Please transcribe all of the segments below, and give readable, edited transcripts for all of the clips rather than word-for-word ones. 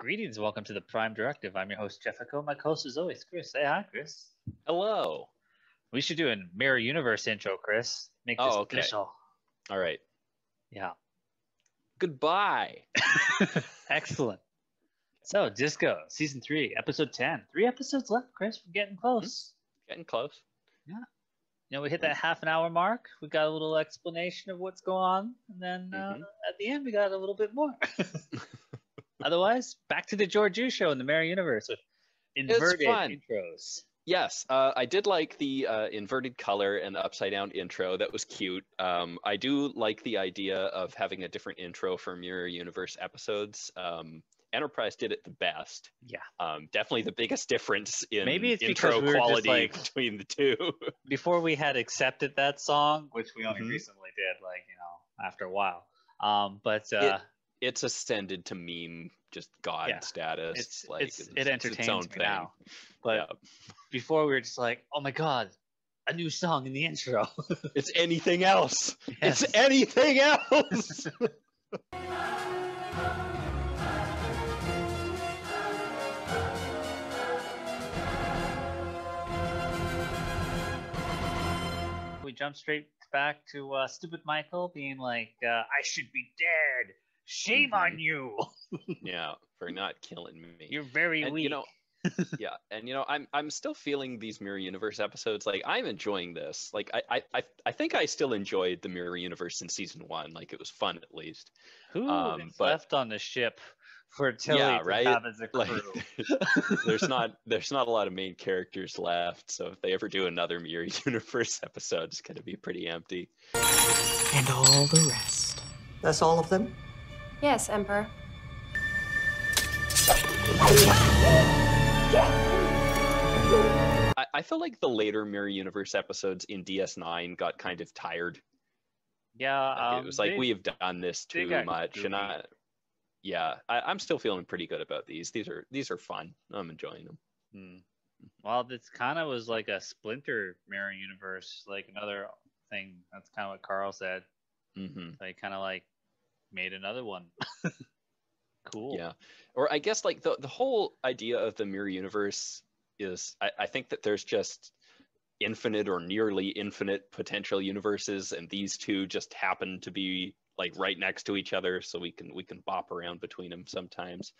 Greetings, welcome to the Prime Directive. I'm your host, Jefficho. My co-host is always Chris. Say hi, Chris. Hello. We should do a Mirror Universe intro, Chris. Make this official. All right. Yeah. Goodbye. Excellent. So, Disco, Season 3, Episode 10. 3 episodes left, Chris. We're getting close. Getting close. Yeah. You know, we hit that half an hour mark. We got a little explanation of what's going on. And then at the end, we got a little bit more. Otherwise, back to the Georgiou show in the Mirror Universe with inverted intros. Yes, I did like the inverted color and upside down intro. That was cute. I do like the idea of having a different intro for Mirror Universe episodes. Enterprise did it the best. Yeah. Definitely the biggest difference in maybe it's intro because we quality were just, between the two. Before we had accepted that song, which we only recently did, after a while. It's ascended to meme, just god status. It entertains me now. But before we were just like, oh my god, a new song in the intro. It's anything else. Yes. It's anything else. We jump straight back to stupid Michael being like, I should be dead. Shame on you. Yeah, for not killing me. You're very weak. I'm still feeling these Mirror Universe episodes. Like, I'm enjoying this. Like, I think I still enjoyed the Mirror Universe in season 1. Like, it was fun at least. Who is left on the ship for Tilly to have as a crew? Like, there's not a lot of main characters left. So if they ever do another Mirror Universe episode, it's gonna be pretty empty. And all the rest. That's all of them? Yes, Emperor. I feel like the later Mirror Universe episodes in DS9 got kind of tired. Yeah, it was like, we have done this too much, goofy. And I'm still feeling pretty good about these. These are fun. I'm enjoying them. Well, this kind of was like a splinter Mirror Universe, like another thing. That's kind of what Carl said. They kind of like made another one. Cool. Yeah. Or I guess like the whole idea of the Mirror Universe is I think that there's just infinite or nearly infinite potential universes, and these two just happen to be like right next to each other, so we can bop around between them sometimes.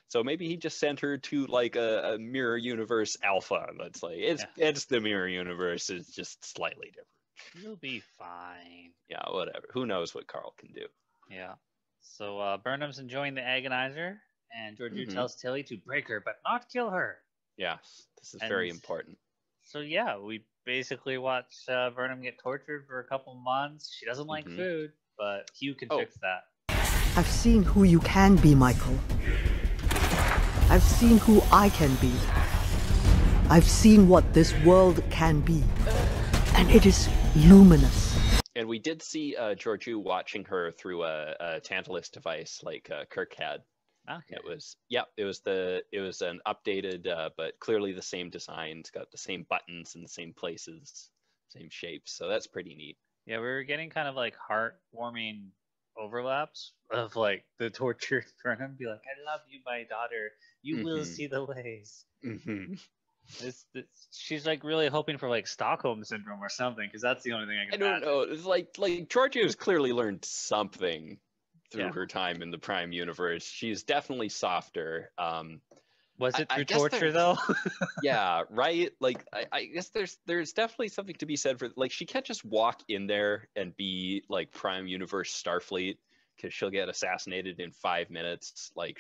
So maybe he just sent her to like a Mirror Universe Alpha. That's like it's the Mirror Universe, is just slightly different. You'll be fine. Yeah, whatever. Who knows what Carl can do? Yeah. So Burnham's enjoying the agonizer, and Georgiou tells Tilly to break her but not kill her. Yes, this is very important. So yeah, we basically watch Burnham get tortured for a couple months. She doesn't like food, but Hugh can fix that. I've seen who you can be, Michael. I've seen who I can be. I've seen what this world can be. And it is luminous. And we did see Georgiou watching her through a Tantalus device like Kirk had. Okay. It was an updated but clearly the same design. It's got the same buttons in the same places, same shapes. So that's pretty neat. Yeah, we were getting kind of like heartwarming overlaps of like the tortured Burnham be like, I love you, my daughter. You will see the ways. She's like really hoping for like Stockholm syndrome or something, because that's the only thing I can imagine. I don't know. It's like Georgiou has clearly learned something through her time in the Prime Universe. She's definitely softer. Was it through torture though? Yeah, right. Like I guess there's definitely something to be said for, like, she can't just walk in there and be like Prime Universe Starfleet, because she'll get assassinated in 5 minutes. Like,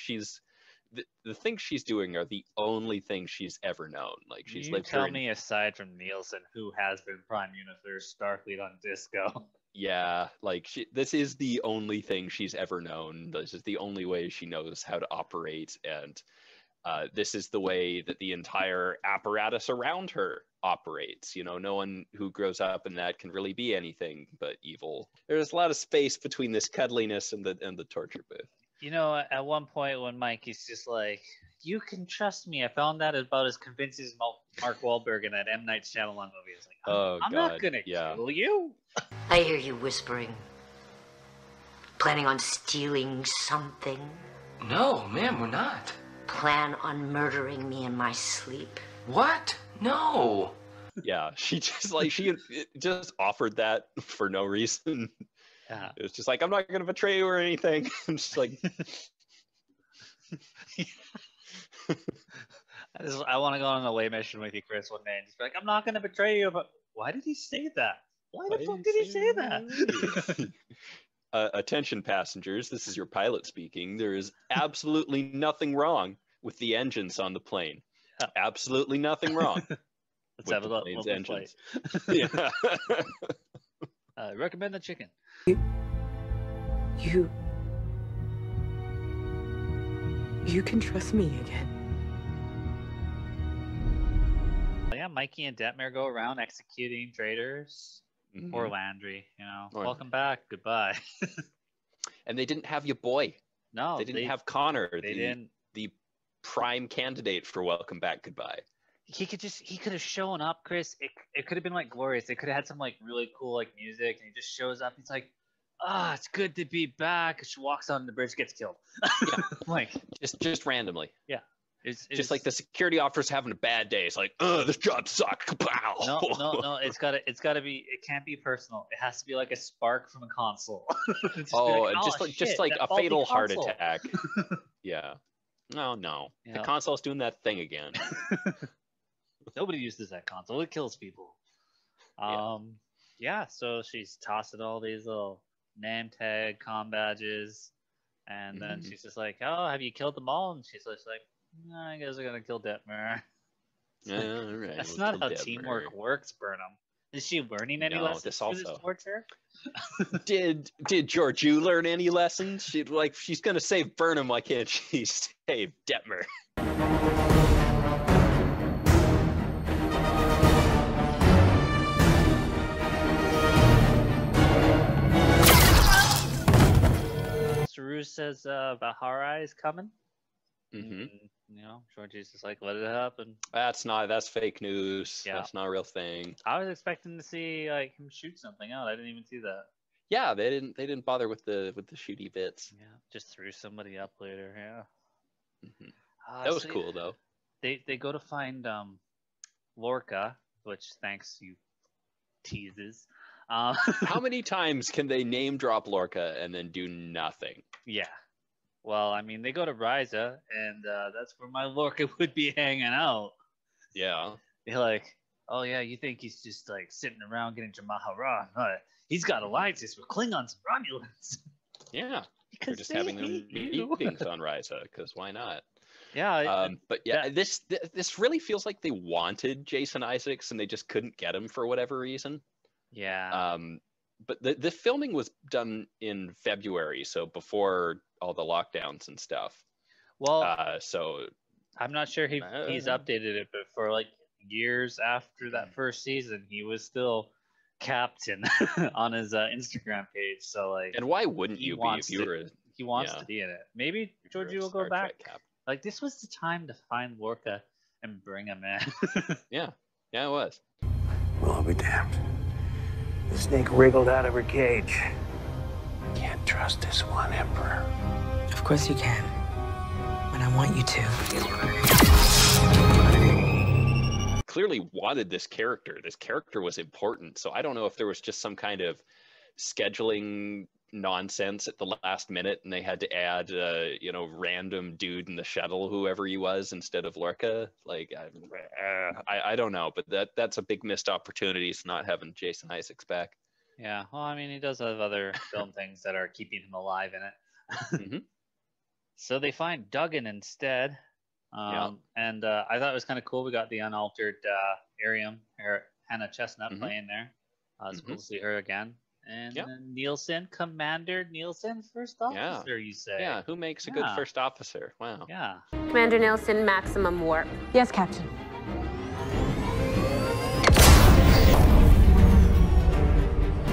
the things she's doing are the only things she's ever known. Like, she's lived. Tell me, aside from Nilsson, who has been Prime Universe Starfleet on Disco? Yeah, like this is the only thing she's ever known. This is the only way she knows how to operate, and this is the way that the entire apparatus around her operates. You know, no one who grows up in that can really be anything but evil. There's a lot of space between this cuddliness and the torture booth. You know, at one point when Mikey's just like, you can trust me, I found that about as convincing as Mark Wahlberg in that M. Night Shyamalan movie. It's like, I'm not gonna kill you. I hear you whispering. Planning on stealing something? No, ma'am, we're not. plan on murdering me in my sleep? What? No. Yeah, she just offered that for no reason. Yeah. It was just like, I'm not gonna betray you or anything. I'm just like I want to go on an away mission with you, Chris, one day and just be like, I'm not going to betray you, but why did he say that? Why the fuck did he say that? Attention passengers, this is your pilot speaking. There is absolutely nothing wrong with the engines on the plane. Yeah. Absolutely nothing wrong. Let's have a look. Engines. Yeah. I recommend the chicken. You can trust me again. Yeah, Mikey and Detmer go around executing traitors. Or Landry, welcome back, goodbye. And they didn't have your boy. No, they didn't have Connor. They didn't. The prime candidate for welcome back, goodbye. He could have shown up, Chris. It could have been like glorious. They could have had some like really cool like music, and he just shows up. He's like, it's good to be back. She walks on the bridge, gets killed. Yeah. Like just randomly. Yeah. It's just like the security officer's having a bad day. It's like, this job sucks. Kapow. No. It's gotta be. It can't be personal. It has to be like a spark from a console. Just like a fatal heart attack. Yeah. No. Yeah. The console's doing that thing again. Nobody uses that console. It kills people. Yeah. So she's tossing all these little name tag comm badges, and then she's just like, "Oh, have you killed them all?" And she's just like, "No, I guess we're gonna kill Detmer." All right. That's not how teamwork works, Burnham. Is she learning any lessons through this torture? Did Georgiou learn any lessons? She's gonna save Burnham. Why can't she save Detmer? Saru says vahar'ai is coming. Georgiou's just like, let it happen. That's fake news. Yeah. That's not a real thing. I was expecting to see like him shoot something out. I didn't even see that. Yeah, they didn't bother with the shooty bits. Yeah, just threw somebody up later. Yeah. That was cool though. They go to find Lorca, which thanks you teases. How many times can they name drop Lorca and then do nothing? Yeah. Well, I mean, they go to Rhys, and that's where my Lorca would be hanging out. Yeah. They're like, oh, yeah, you think he's just, like, sitting around getting to vahar'ai. He's got alliances with Klingons and Romulans. Yeah. They're just having them meetings on Rhys, because why not? Yeah. But yeah, this really feels like they wanted Jason Isaacs, and they just couldn't get him for whatever reason. Yeah. But the filming was done in February, so before all the lockdowns and stuff. Well, so I'm not sure he's updated it, but for like years after that first season, he was still captain on his Instagram page. So like, and why wouldn't you be if you were? He wants to be in it. Maybe Georgiou will go back. Like this was the time to find Lorca and bring him in. Yeah, it was. Well, I'll be damned. The snake wriggled out of her cage. Can't trust this one, Emperor. Of course you can. When I want you to. Clearly wanted this character. This character was important. So I don't know if there was just some kind of scheduling nonsense at the last minute and they had to add random dude in the shuttle, whoever he was, instead of Lorca. Like I don't know, but that's a big missed opportunity, is not having Jason Isaacs back. Yeah, well, I mean, he does have other film things that are keeping him alive in it. So they find Duggan instead. And I thought it was kind of cool. We got the unaltered Arium, Hannah Chestnut playing there. It's cool to see her again. And then Nilsson, Commander Nilsson, first officer, you say? Yeah, who makes a good first officer? Wow. Yeah. Commander Nilsson, maximum warp. Yes, Captain.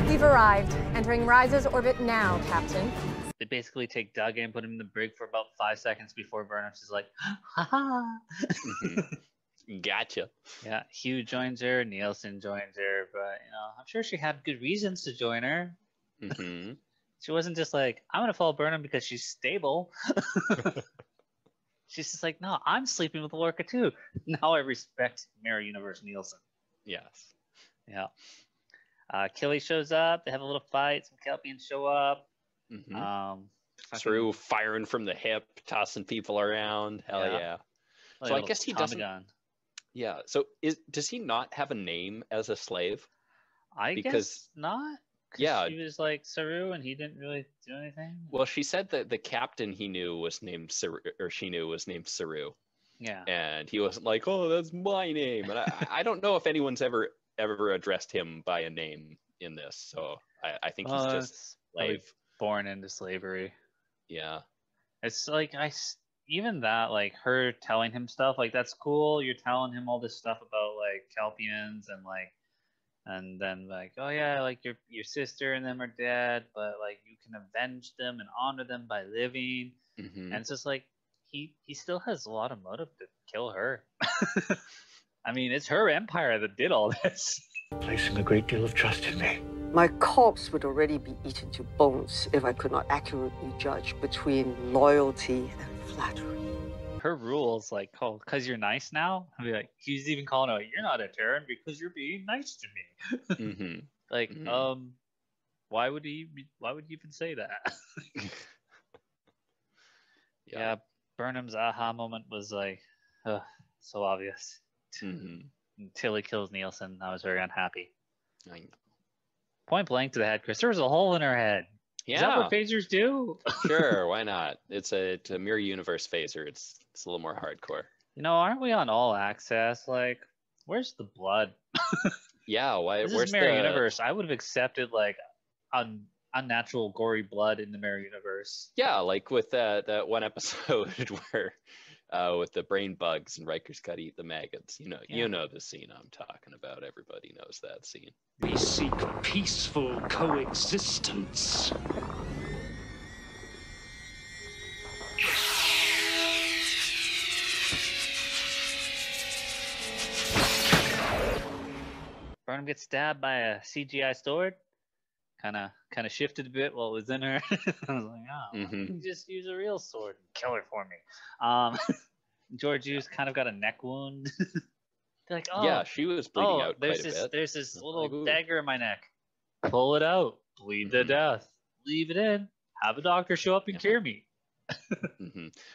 We've arrived. Entering Rhys's orbit now, Captain. They basically take Duggan and put him in the brig for about 5 seconds before Burnham's just like, ha. Gotcha. Yeah, Hugh joins her, Nilsson joins her, but I'm sure she had good reasons to join her. She wasn't just like, I'm gonna follow Burnham because she's stable. She's just like, no, I'm sleeping with Lorca too. Now I respect Mirror Universe Nilsson. Yes. Yeah. Killy shows up. They have a little fight. Some Kelpiens show up. Saru firing from the hip, tossing people around. Hell yeah. Like so I guess he doesn't. Gun. Yeah. So does he not have a name as a slave? I guess not. Yeah. She was like Saru, and he didn't really do anything. Well, she said that the captain he knew was named Saru, or she knew was named Saru. Yeah. And he wasn't like, oh, that's my name. And I don't know if anyone's ever addressed him by a name in this. So I think he's just slave. Born into slavery. Yeah. It's like even that, like her telling him stuff, like that's cool. You're telling him all this stuff about like Kelpiens and then like, oh yeah, like your sister and them are dead, but like you can avenge them and honor them by living. And it's just like he still has a lot of motive to kill her. I mean, it's her empire that did all this. Placing a great deal of trust in me. My corpse would already be eaten to bones if I could not accurately judge between loyalty and flattery. Her rules, like, oh, because you're nice now. I'd be like, he's even calling out, you're not a Terran because you're being nice to me. Like, why would you even say that? Yeah, Burnham's aha moment was like, so obvious. Until he kills Nilsson, I was very unhappy. I know. Point blank to the head, Chris. There was a hole in her head. Yeah. Is that what phasers do? Sure, why not? It's a mirror universe phaser. It's a little more hardcore. You know, aren't we on all access? Like, where's the blood? Yeah, why? This where's is mirror the universe? I would have accepted like unnatural gory blood in the mirror universe. Yeah, like with that one episode where with the brain bugs and Riker's got to eat the maggots. You know the scene I'm talking about. Everybody knows that scene. We seek peaceful coexistence. Burnham gets stabbed by a CGI sword. Kind of shifted a bit while it was in her. I was like, oh, just use a real sword and kill her for me. Georgiou's kind of got a neck wound. They're like, oh, yeah, she was bleeding out quite a bit. There's this little dagger in my neck. Pull it out. Bleed to death. Leave it in. Have a doctor show up and cure me.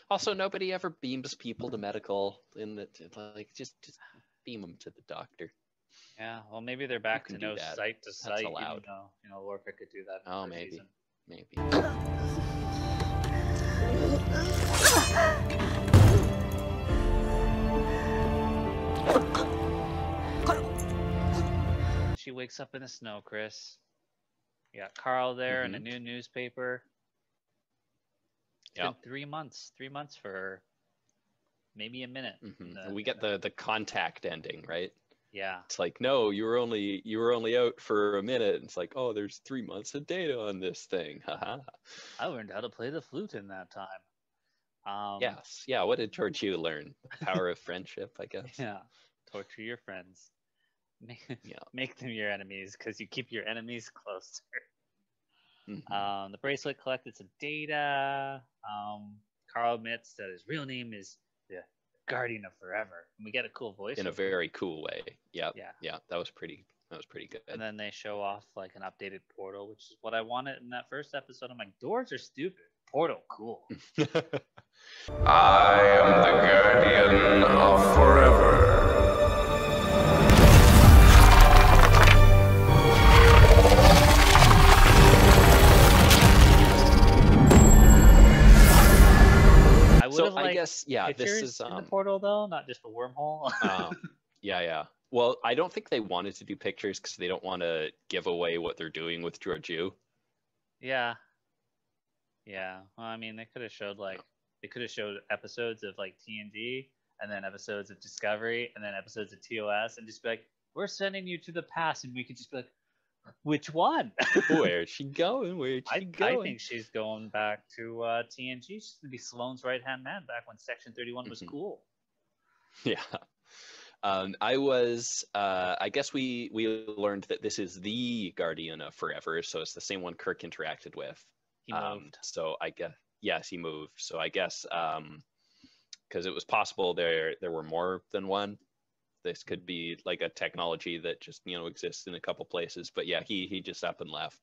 Also, nobody ever beams people to medical. Like, just beam them to the doctor. Yeah, well, maybe they're back to no site to site. That's allowed. Lorca could do that. Oh, maybe. She wakes up in the snow, Chris. You got Carl there in a new newspaper. It's been 3 months. 3 months for her. Maybe a minute. We get the contact ending, right? Yeah. It's like, no, you were only out for a minute. It's like, oh, there's 3 months of data on this thing. Haha. I learned how to play the flute in that time. Yes. Yeah. What did Georgiou learn? The power of friendship, I guess. Yeah. Torture your friends. Make them your enemies because you keep your enemies closer. The bracelet collected some data. Carl admits that his real name is the Guardian of Forever, and we get a cool voice in a very cool way. Yeah, that was pretty good. And then they show off like an updated portal, which is what I wanted in that first episode. I'm like, doors are stupid, portal cool. I am the Guardian of Forever. I guess this is in the portal though, not just a wormhole. Yeah. Well, I don't think they wanted to do pictures because they don't want to give away what they're doing with Georgiou. Yeah. Well, I mean, they could have showed episodes of like TNG, and then episodes of Discovery, and then episodes of TOS, and just be like, we're sending you to the past, and we could just be like, which one? Where's she going? I think she's going back to TNG. She's going to be Sloane's right-hand man back when Section 31 was cool. Yeah. I guess we learned that this is the Guardian of Forever, so it's the same one Kirk interacted with. He moved. So I guess, yes, he moved. So I guess because it was possible there were more than one. This could be like a technology that just, you know, exists in a couple places. But yeah, he just up and left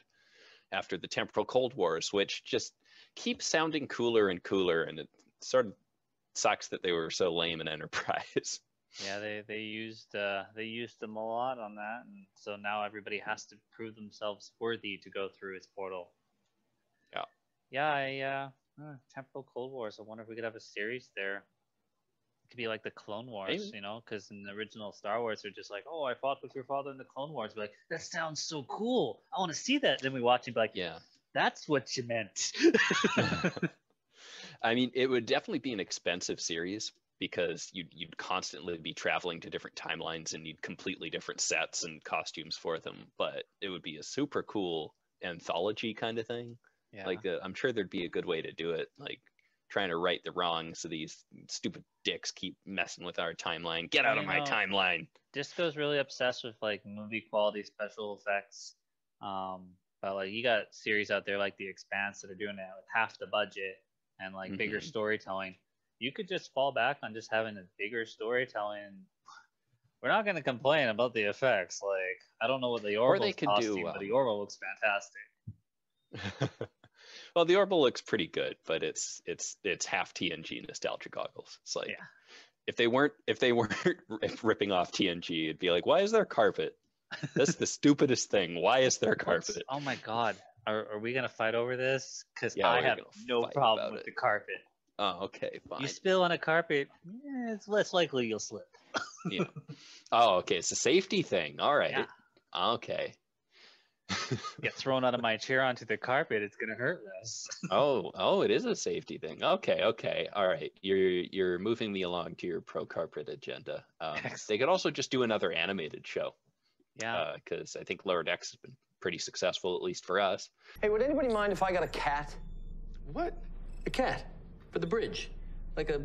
after the temporal Cold Wars, which just keeps sounding cooler and cooler, and it sort of sucks that they were so lame in Enterprise. Yeah, they used them a lot on that, and so now everybody has to prove themselves worthy to go through its portal. Yeah. Temporal Cold Wars. I wonder if we could have a series there. It could be like the Clone Wars, Maybe. you know, because in the original Star Wars, they're just like, oh, I fought with your father in the Clone Wars. We're like, that sounds so cool. I want to see that. Then we watch it, be like, Yeah. That's what you meant. I mean, it would definitely be an expensive series because you'd constantly be traveling to different timelines and need completely different sets and costumes for them. But it would be a super cool anthology kind of thing. Yeah. Like, I'm sure there'd be a good way to do it. Like, trying to right the wrongs so these stupid dicks keep messing with our timeline. Get out of my timeline. Disco's really obsessed with like movie quality special effects. But like you got series out there like The Expanse that are doing that with half the budget and like bigger storytelling. You could just fall back on just having a bigger storytelling. We're not going to complain about the effects. Like, I don't know what the Orville's costume, but the Orville looks fantastic. Well, the Orville looks pretty good, but it's half TNG nostalgia goggles. It's like, if they weren't ripping off TNG, it'd be like, why is there carpet? That's the stupidest thing. Why is there carpet? Oh my god, are we gonna fight over this? Because I have no problem with the carpet. Oh, okay, fine. You spill on a carpet, it's less likely you'll slip. Yeah. Oh, okay, it's a safety thing. All right. Yeah. Okay. Get thrown out of my chair onto the carpet, it's gonna hurt less. Oh, it is a safety thing. Okay. All right. You're moving me along to your pro carpet agenda. They could also just do another animated show. Yeah. Because I think Lower Decks has been pretty successful, at least for us. Hey, would anybody mind if I got a cat? What? A cat for the bridge, like a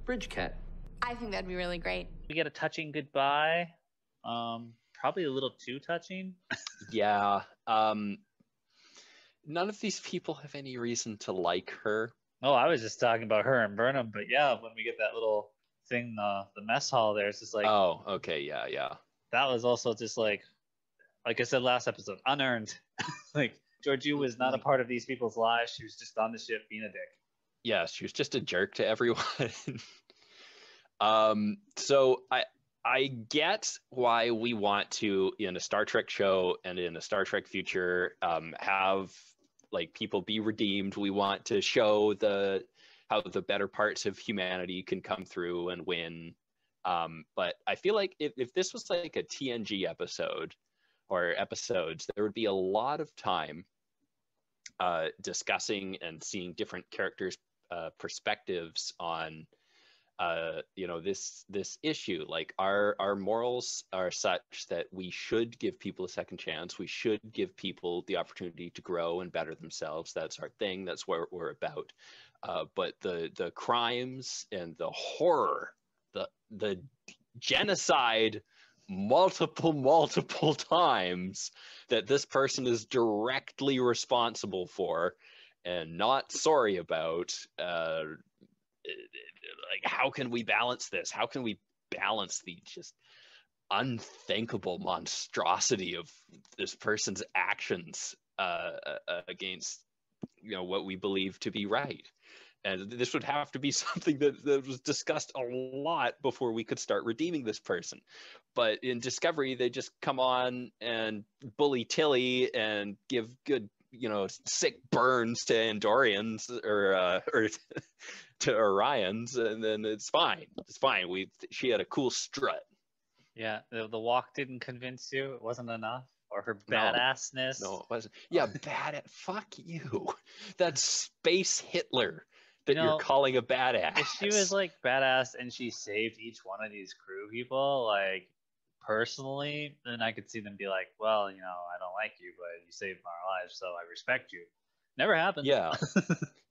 bridge cat. I think that'd be really great. We get a touching goodbye. Probably a little too touching. Yeah. None of these people have any reason to like her. Oh, I was just talking about her and Burnham, but yeah, when we get that little thing, the mess hall there, it's just like, oh, okay, yeah. That was also just like I said last episode, unearned. Like Georgiou was not a part of these people's lives. She was just on the ship being a dick. Yeah, she was just a jerk to everyone. So I get why we want to, in a Star Trek show and in a Star Trek future, have like people be redeemed. We want to show how the better parts of humanity can come through and win. But I feel like if this was like a TNG episode or episodes, there would be a lot of time discussing and seeing different characters' perspectives on this issue. Like our morals are such that we should give people a second chance. We should give people the opportunity to grow and better themselves. That's our thing. That's what we're about. But the crimes and the horror, the genocide multiple times that this person is directly responsible for and not sorry about, like, how can we balance this? How can we balance the just unthinkable monstrosity of this person's actions against what we believe to be right? And this would have to be something that was discussed a lot before we could start redeeming this person. But in Discovery, they just come on and bully Tilly and give good, sick burns to Andorians or to Orions, and then it's fine. It's fine. She had a cool strut. Yeah, the walk didn't convince you. It wasn't enough. Or her badassness. No, it wasn't. Yeah, fuck you. That's space Hitler that you're calling a badass. If she was like badass and she saved each one of these crew people, like personally, then I could see them be like, well, I don't like you, but you saved our lives, so I respect you. Never happened. Yeah.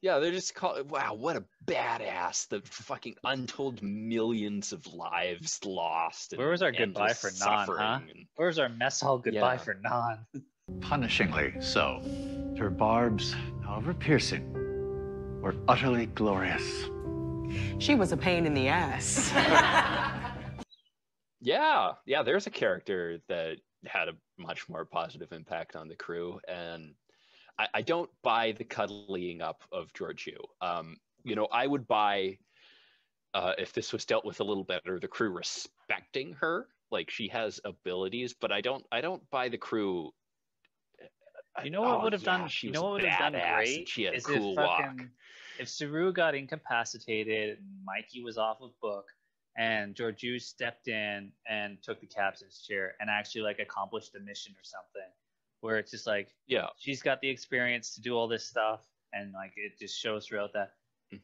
Yeah, they're just wow, what a badass. The fucking untold millions of lives lost. Where was our goodbye for Non, huh? Where was our mess hall goodbye for Non? Punishingly so. Her barbs, however piercing, were utterly glorious. She was a pain in the ass. Yeah, there's a character that had a much more positive impact on the crew, and I don't buy the cuddling up of Georgiou. I would buy, if this was dealt with a little better, the crew respecting her, like she has abilities, but I don't buy the crew. You know what would have done? She You was know what would have done great? She had a is cool walk. If Saru got incapacitated, Mikey was off of book, and Georgiou stepped in and took the captain's chair and actually like accomplished a mission or something, where it's just like, she's got the experience to do all this stuff, and like it just shows throughout that.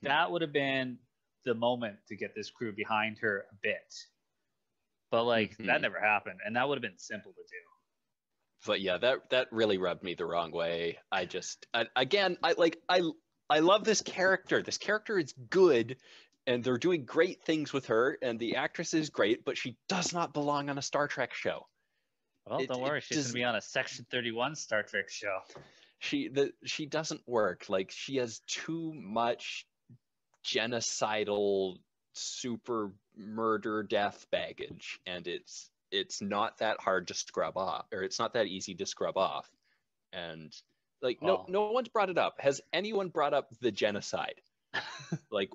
That would have been the moment to get this crew behind her a bit, but like that never happened, and that would have been simple to do. But yeah, that really rubbed me the wrong way. I love this character. This character is good, and they're doing great things with her, and the actress is great, but she does not belong on a Star Trek show. Well, don't worry, she's going to be on a Section 31 Star Trek show. She doesn't work. Like, she has too much genocidal super murder death baggage, and it's not that hard to scrub off, or it's not that easy to scrub off. And like, no one's brought it up. Has anyone brought up the genocide? Like,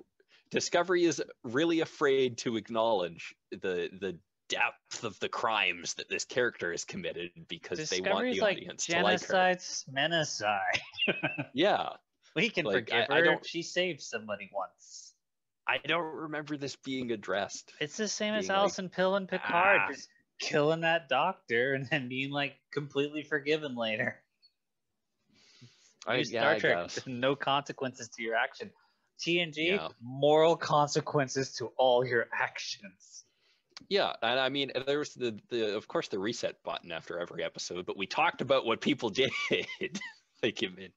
Discovery is really afraid to acknowledge the depth of the crimes that this character has committed because they want the audience to like her. Genocide's menacide. Yeah. We can forgive her. She saved somebody once. I don't remember this being addressed. It's the same as Alison Pill and Picard, just killing that doctor and then being like completely forgiven later. Star Trek, no consequences to your action. TNG, moral consequences to all your actions. Yeah, and I mean, there was the of course the reset button after every episode, but we talked about what people did. Like it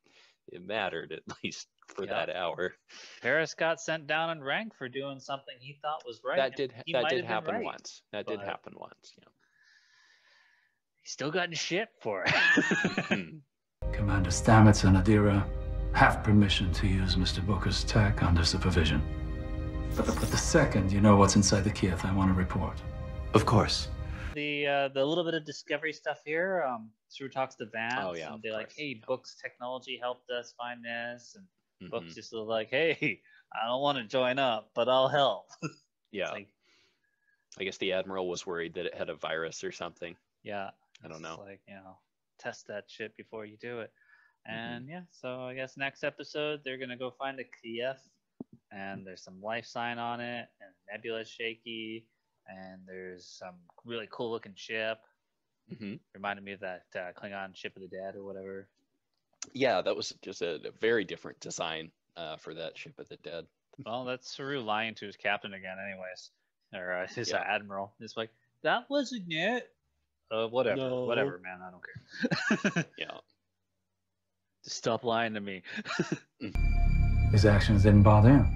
mattered, at least for that hour. Paris got sent down in rank for doing something he thought was right. That did happen once. That did happen once. Yeah. He still got in shit for it. Commander Stamets and Adira have permission to use Mr. Booker's tech under supervision. But the second you know what's inside the kith, I want to report. Of course. The little bit of Discovery stuff here, Saru talks to Vance, and they're like, hey, Book's technology helped us find this, and Book's just like, hey, I don't want to join up, but I'll help. Yeah. Like, I guess the Admiral was worried that it had a virus or something. Yeah. I don't know. Like, test that shit before you do it. And so I guess next episode, they're going to go find a kith, and there's some life sign on it, and Nebula's shaky, and there's some really cool looking ship. Reminded me of that Klingon Ship of the Dead or whatever. Yeah, that was just a very different design for that Ship of the Dead. Well, that's Saru lying to his captain again anyways, or his admiral. It's like, that wasn't it. Whatever, man, I don't care. Yeah. Just stop lying to me. His actions didn't bother him.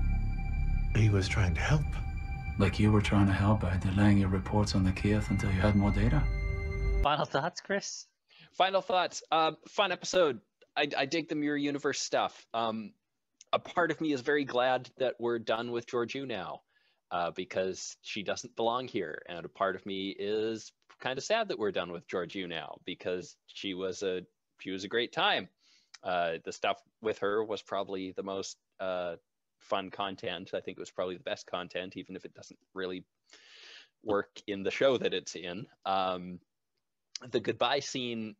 He was trying to help. Like you were trying to help by delaying your reports on the kith until you had more data? Final thoughts, Chris? Final thoughts. Fun episode. I dig the Mirror Universe stuff. A part of me is very glad that we're done with Georgiou now, because she doesn't belong here. And a part of me is kind of sad that we're done with Georgiou now, because she was a great time. The stuff with her was probably the most fun content. I think it was probably the best content, even if it doesn't really work in the show that it's in. The goodbye scene,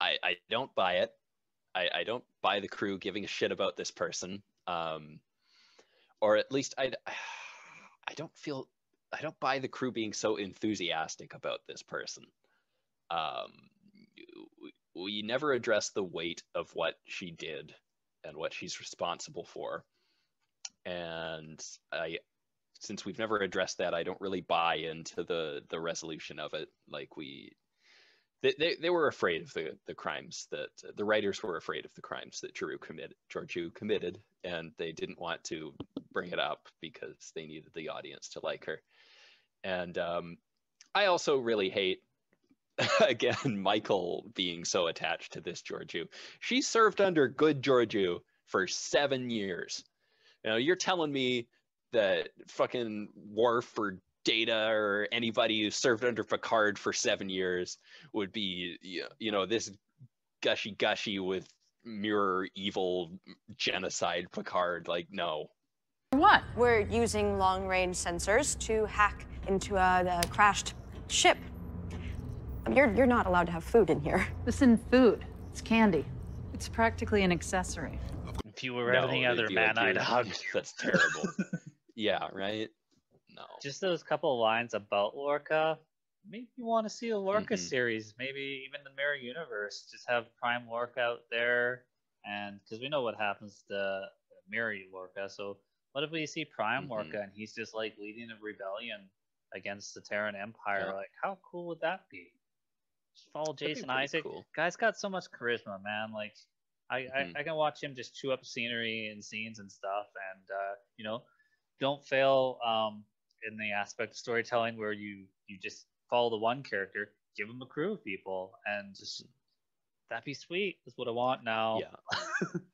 I don't buy it. I don't buy the crew giving a shit about this person. Or at least I don't buy the crew being so enthusiastic about this person. We never address the weight of what she did and what she's responsible for. And since we've never addressed that, I don't really buy into the resolution of it. Like they were afraid of the crimes that the writers were afraid of the crimes that Georgiou committed, and they didn't want to bring it up because they needed the audience to like her. And I also really hate, again, Michael being so attached to this Georgiou. She served under good Georgiou for 7 years. You're telling me that fucking Worf or Data or anybody who served under Picard for 7 years would be, you know, this gushy with mirror evil genocide Picard. Like, no. What? We're using long-range sensors to hack into the crashed ship. You're not allowed to have food in here. This isn't food. It's candy. It's practically an accessory. If you were everything other man, like, I'd hug you. That's terrible. Yeah, right? No. Just those couple of lines about Lorca. Maybe you want to see a Lorca series. Maybe even the Mirror Universe. Just have Prime Lorca out there. And because we know what happens to Mirror Lorca. So what if we see Prime Lorca and he's just like leading a rebellion against the Terran Empire? Yeah. Like, how cool would that be? Just follow Jason Isaac. Cool. Guy's got so much charisma, man. Like, I can watch him just chew up scenery and scenes and stuff. And, you know, don't fail in the aspect of storytelling where you just follow the one character, give him a crew of people, and just that'd be sweet. That's what I want now. Yeah.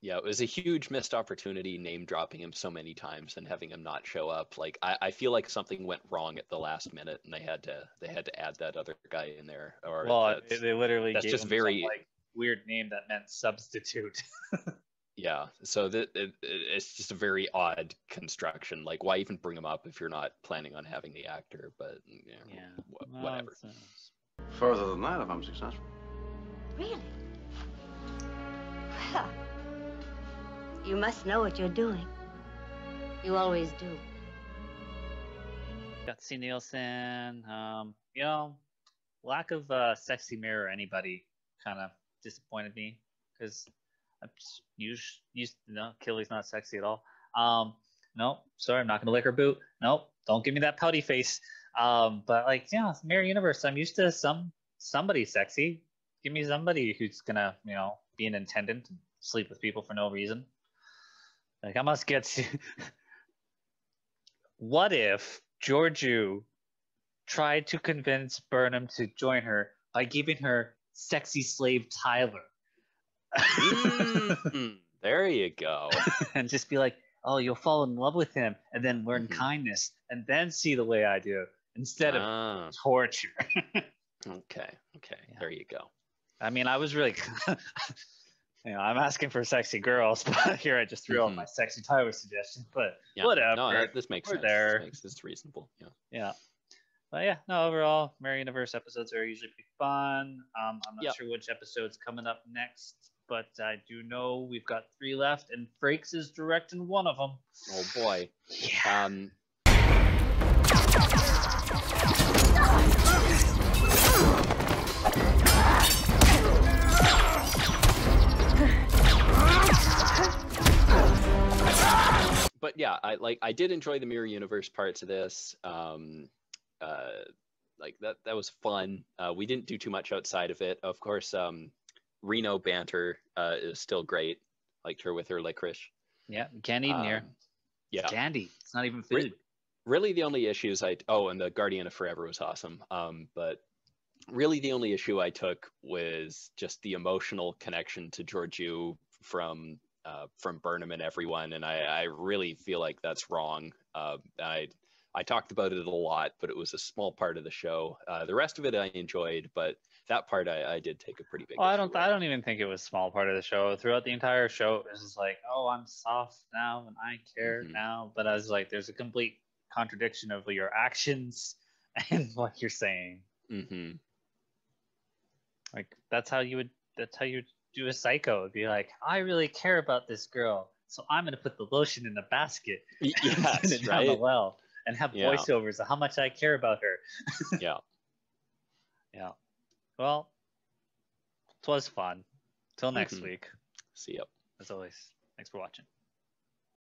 Yeah, it was a huge missed opportunity name dropping him so many times and having him not show up. Like, I feel like something went wrong at the last minute and they had to add that other guy in there. Or well, they literally that's gave just him very some, like, weird name that meant substitute. Yeah, so it's just a very odd construction. Like, why even bring him up if you're not planning on having the actor? But whatever. Further than that, if I'm successful. Really? Well, you must know what you're doing. You always do. Got to see Nilsson. You know, lack of sexy mirror anybody kind of disappointed me because I'm used to know Killy's not sexy at all. No, sorry, I'm not gonna lick her boot. Nope, don't give me that pouty face. But like, yeah, Mirror Universe, I'm used to somebody sexy. Give me somebody who's gonna, you know, be an attendant and sleep with people for no reason. Like, I must get to. What if Georgiou tried to convince Burnham to join her by giving her sexy slave Tyler? There you go. And just be like, oh, you'll fall in love with him and then learn kindness and then see the way I do instead of torture. Okay. Yeah. There you go. I mean, I was really, you know, I'm asking for sexy girls, but here I just threw out my sexy Tyler suggestion. But whatever. No, this makes sense. There. It's reasonable. Yeah. Yeah. But yeah, no, overall, Mirror Universe episodes are usually pretty fun. I'm not sure which episode's coming up next, but I do know we've got 3 left, and Frakes is directing one of them. Oh boy. Yeah. But yeah, I did enjoy the Mirror Universe parts of this. Like that was fun. We didn't do too much outside of it. Of course, Reno banter is still great. Liked her with her licorice. Yeah, you can't eat near. Yeah, it's candy. It's not even food. Really, the only issues and the Guardian of Forever was awesome. But really, the only issue I took was just the emotional connection to Georgiou from Burnham and everyone, and I really feel like that's wrong. I talked about it a lot, but it was a small part of the show. The rest of it I enjoyed, but that part I did take a pretty big. Well, I don't even think it was a small part of the show. Throughout the entire show, it was just like, oh, I'm soft now and I care now. But I was like, there's a complete contradiction of your actions and what you're saying. Like that's how you would do a Psycho. It'd be like, I really care about this girl, so I'm gonna put the lotion in the basket and send it down the well. And have voiceovers of how much I care about her. Yeah. Well, it was fun. Till next week. See ya. As always, thanks for watching.